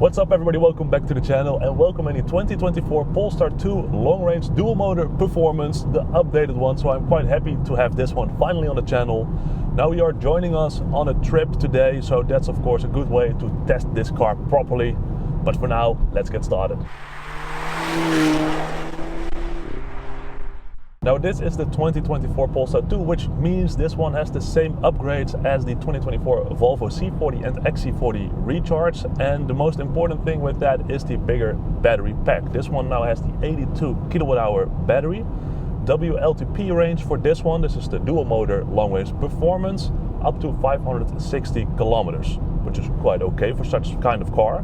What's up everybody, welcome back to the channel and welcome in the 2024 Polestar 2 long-range dual motor performance, the updated one. So I'm quite happy to have this one finally on the channel. Now you are joining us on a trip today, so that's of course a good way to test this car properly. But for now, let's get started. Now this is the 2024 Polestar 2, which means this one has the same upgrades as the 2024 Volvo C40 and XC40 Recharge, and the most important thing with that is the bigger battery pack. This one now has the 82 kWh battery. WLTP range for this one, this is the dual motor long range performance, up to 560 kilometers, which is quite okay for such kind of car.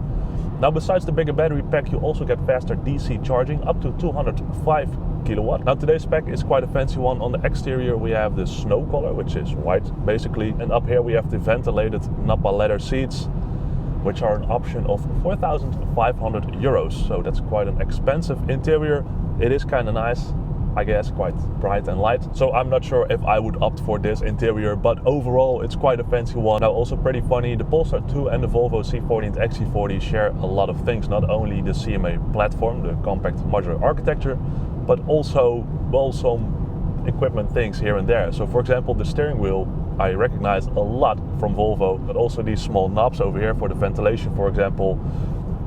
Now besides the bigger battery pack, you also get faster DC charging up to 205 kilowatt. Now today's spec is quite a fancy one. On the exterior we have the snow color, which is white basically, and up here we have the ventilated Nappa leather seats, which are an option of 4,500 euros. So that's quite an expensive interior. It is kind of nice, I guess, quite bright and light. So I'm not sure if I would opt for this interior, but overall it's quite a fancy one. Now also pretty funny, the Polestar 2 and the Volvo C40 and XC40 share a lot of things. Not only the CMA platform, the compact modular architecture, but also, well, some equipment things here and there. So for example, the steering wheel I recognize a lot from Volvo, but also these small knobs over here for the ventilation, for example,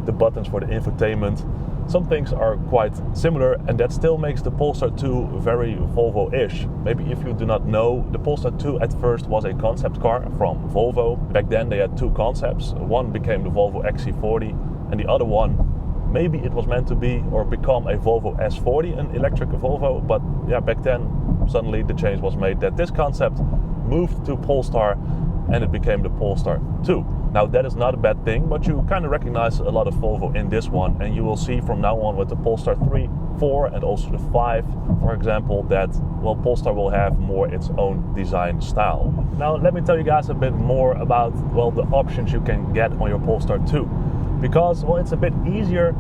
the buttons for the infotainment. Some things are quite similar, and that still makes the Polestar 2 very Volvo-ish. Maybe if you do not know, the Polestar 2 at first was a concept car from Volvo. Back then they had two concepts. One became the Volvo XC40 and the other one, maybe it was meant to be or become a Volvo S40, an electric Volvo, but yeah, back then suddenly the change was made that this concept moved to Polestar and it became the Polestar 2. Now that is not a bad thing, but you kind of recognize a lot of Volvo in this one, and you will see from now on with the Polestar 3, 4 and also the 5, for example, that, well, Polestar will have more its own design style. Now let me tell you guys a bit more about, well, the options you can get on your Polestar 2. Because, well, it's a bit easier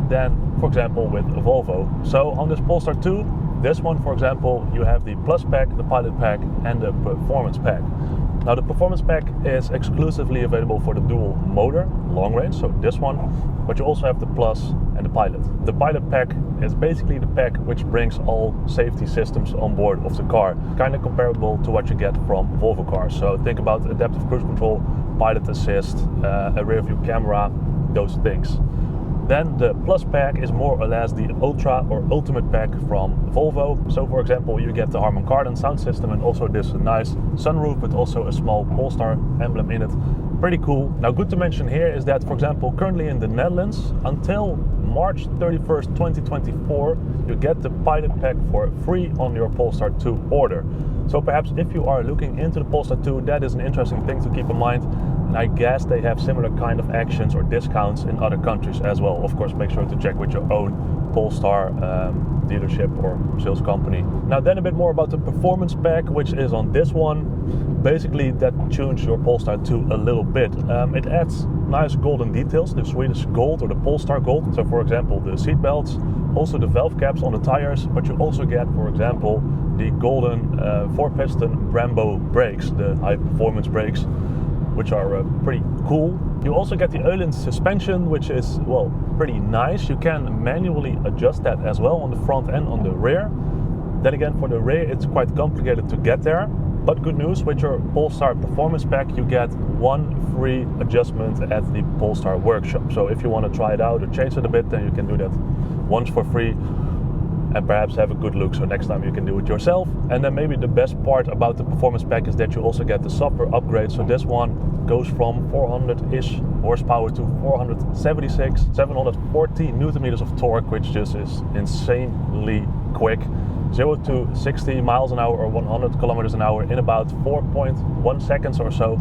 than, for example, with a Volvo. So on this Polestar 2, this one, for example, you have the Plus pack, the Pilot pack and the Performance pack. Now the Performance pack is exclusively available for the dual motor long range, so this one, but you also have the Plus and the Pilot. The Pilot pack is basically the pack which brings all safety systems on board of the car, kind of comparable to what you get from Volvo cars. So think about adaptive cruise control, pilot assist, a rear view camera, those things. Then the Plus pack is more or less the Ultra or Ultimate pack from Volvo. So for example, you get the Harman Kardon sound system and also this nice sunroof, but also a small Polestar emblem in it. Pretty cool. Now good to mention here is that, for example, currently in the Netherlands, until March 31st, 2024, you get the Pilot pack for free on your Polestar 2 order. So perhaps if you are looking into the Polestar 2, that is an interesting thing to keep in mind. And I guess they have similar kind of actions or discounts in other countries as well. Of course, make sure to check with your own Polestar dealership or sales company. Now then a bit more about the Performance pack, which is on this one. Basically that tunes your Polestar 2 a little bit. It adds nice golden details, the Swedish gold or the Polestar gold. So for example, the seat belts, also the valve caps on the tires, but you also get, for example, the golden 4-piston Brembo brakes, the high performance brakes, which are pretty cool. You also get the Öhlins suspension, which is, well, pretty nice. You can manually adjust that as well on the front and on the rear. Then again, for the rear it's quite complicated to get there. But good news, with your Polestar Performance pack you get one free adjustment at the Polestar workshop. So if you want to try it out or change it a bit, then you can do that once for free and perhaps have a good look, so next time you can do it yourself. And then maybe the best part about the Performance pack is that you also get the software upgrade. So this one goes from 400-ish horsepower to 476, 740 newton meters of torque, which just is insanely quick. 0 to 60 miles an hour or 100 kilometers an hour in about 4.1 seconds or so.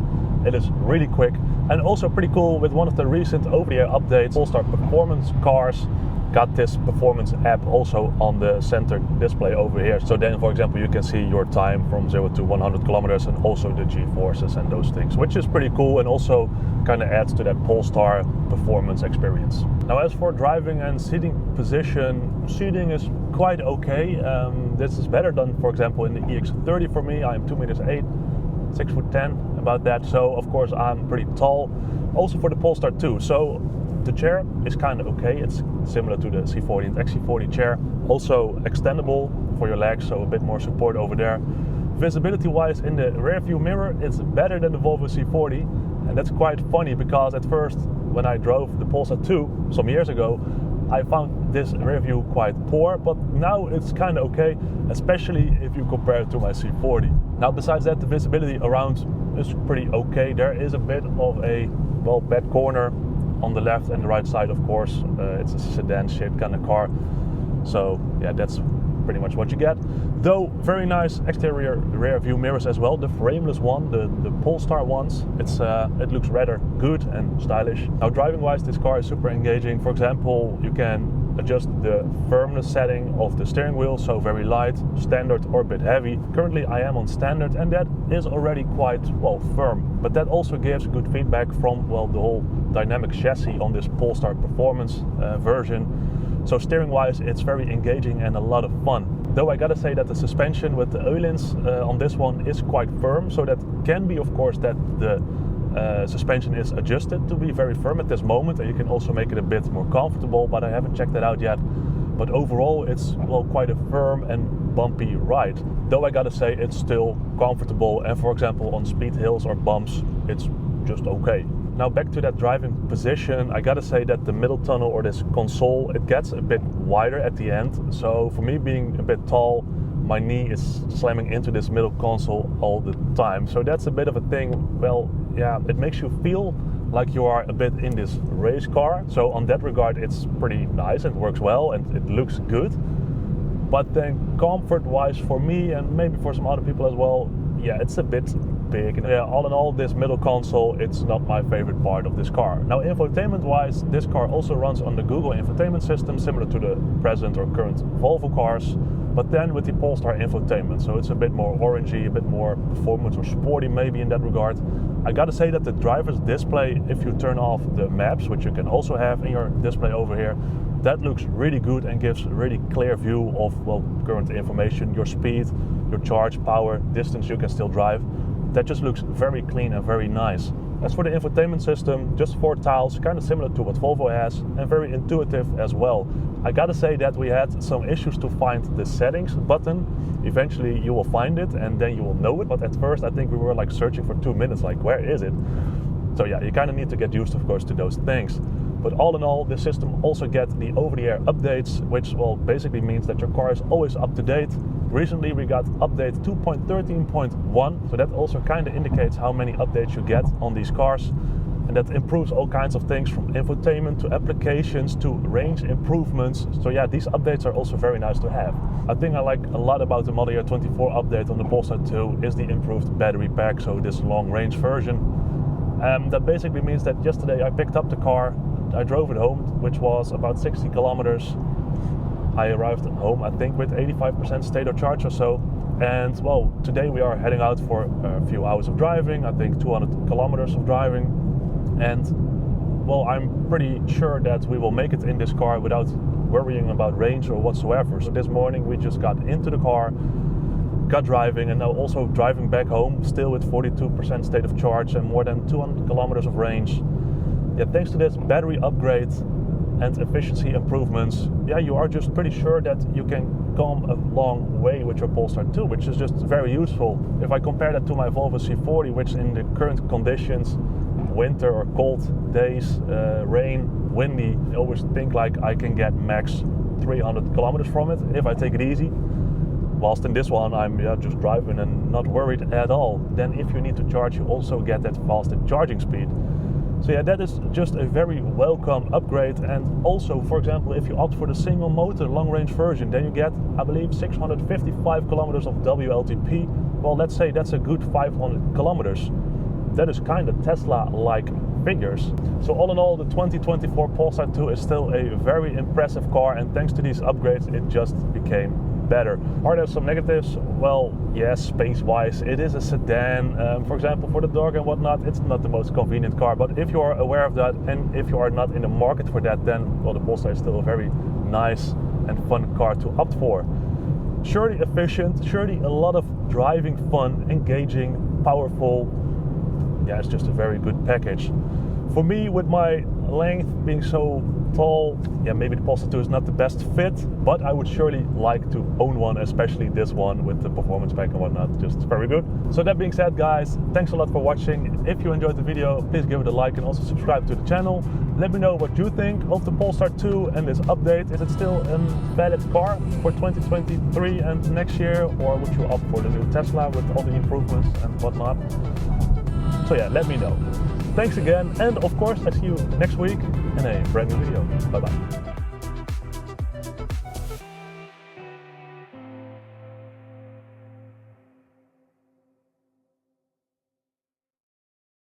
It is really quick, and also pretty cool. With one of the recent over-the-air updates, Polestar Performance cars got this performance app also on the center display over here. So then, for example, you can see your time from 0 to 100 kilometers and also the G-forces and those things, which is pretty cool and also kind of adds to that Polestar performance experience. Now, as for driving and seating position, seating is quite okay. This is better than, for example, in the EX30 for me. I'm 2 meters 8, 6'10", about that. So of course I'm pretty tall. Also for the Polestar 2. So The chair is kind of okay. It's similar to the C40 and XC40 chair. Also extendable for your legs, so a bit more support over there. Visibility wise, in the rear view mirror, it's better than the Volvo C40, and that's quite funny because at first when I drove the Polestar 2 some years ago, I found this rear view quite poor, but now it's kind of okay, especially if you compare it to my C40. Now besides that, the visibility around is pretty okay. There is a bit of a, well, bad corner on the left and the right side, of course. It's a sedan shaped kind of car, so yeah, that's pretty much what you get. Though very nice exterior rear view mirrors as well. The frameless one, the Polestar ones, it looks rather good and stylish. Now driving wise, this car is super engaging. For example, you can adjust the firmness setting of the steering wheel, so very light, standard or a bit heavy. Currently I am on standard, and that is already quite, well, firm. But that also gives good feedback from, well, the whole dynamic chassis on this Polestar performance version. So steering wise, it's very engaging and a lot of fun. Though I gotta say that the suspension with the Öhlins on this one is quite firm, so that can be, of course, that the suspension is adjusted to be very firm at this moment, and you can also make it a bit more comfortable, but I haven't checked that out yet. But overall, it's, well, quite a firm and bumpy ride. Though I gotta say, it's still comfortable, and for example on speed hills or bumps, it's just okay. Now back to that driving position, I gotta say that the middle tunnel, or this console, it gets a bit wider at the end. So for me, being a bit tall, my knee is slamming into this middle console all the time. So that's a bit of a thing. Well, yeah, it makes you feel like you are a bit in this race car. So on that regard, it's pretty nice and works well and it looks good. But then comfort wise for me, and maybe for some other people as well, yeah, it's a bit big. And yeah, all in all, this middle console, it's not my favorite part of this car. Now infotainment wise, this car also runs on the Google infotainment system, similar to the present or current Volvo cars, but then with the Polestar infotainment. So it's a bit more orangey, a bit more performance or sporty maybe in that regard. I gotta say that the driver's display, if you turn off the maps, which you can also have in your display over here, that looks really good and gives a really clear view of, well, current information, your speed, your charge, power, distance you can still drive. That just looks very clean and very nice. As for the infotainment system, just 4 tiles, kind of similar to what Volvo has, and very intuitive as well. I gotta say that we had some issues to find the settings button. Eventually you will find it and then you will know it, but at first I think we were like searching for 2 minutes, like where is it? So yeah, you kind of need to get used, of course, to those things. But all in all, the system also gets the over-the-air updates, which, well, basically means that your car is always up to date. Recently we got update 2.13.1, so that also kind of indicates how many updates you get on these cars. And that improves all kinds of things, from infotainment to applications to range improvements. So yeah, these updates are also very nice to have. I think I like a lot about the Model Year 24 update on the Polestar 2 is the improved battery pack, so this long range version. That basically means that yesterday I picked up the car, I drove it home, which was about 60 kilometers. I arrived home, I think, with 85% state of charge or so. And well, today we are heading out for a few hours of driving, I think 200 kilometers of driving. And well, I'm pretty sure that we will make it in this car without worrying about range or whatsoever. So this morning we just got into the car, got driving, and now also driving back home, still with 42% state of charge and more than 200 kilometers of range. Yeah, thanks to this battery upgrade and efficiency improvements, yeah, you are just pretty sure that you can come a long way with your Polestar 2, which is just very useful. If I compare that to my Volvo C40, which in the current conditions, winter or cold days, rain, windy, I always think like I can get max 300 kilometers from it if I take it easy. Whilst in this one I'm just driving and not worried at all. Then if you need to charge, you also get that faster charging speed. So yeah, that is just a very welcome upgrade. And also, for example, if you opt for the single motor long range version, then you get, I believe, 655 kilometers of WLTP. Well, let's say that's a good 500 kilometers. That is kind of Tesla-like figures. So all in all, the 2024 Polestar 2 is still a very impressive car, and thanks to these upgrades, it just became better. Are there some negatives? Well, yes, space-wise, it is a sedan. For example, for the dog and whatnot, it's not the most convenient car. But if you are aware of that, and if you are not in the market for that, then well, the Polestar is still a very nice and fun car to opt for. Surely efficient, surely a lot of driving fun, engaging, powerful. Yeah, it's just a very good package. For me, with my length, being so tall, yeah, maybe the Polestar 2 is not the best fit, but I would surely like to own one, especially this one with the performance pack and whatnot. Just very good. So that being said, guys, thanks a lot for watching. If you enjoyed the video, please give it a like and also subscribe to the channel. Let me know what you think of the Polestar 2 and this update. Is it still a valid car for 2023 and next year, or would you opt for the new Tesla with all the improvements and whatnot? So yeah, let me know. Thanks again, and of course I see you next week in a brand new video. Bye bye.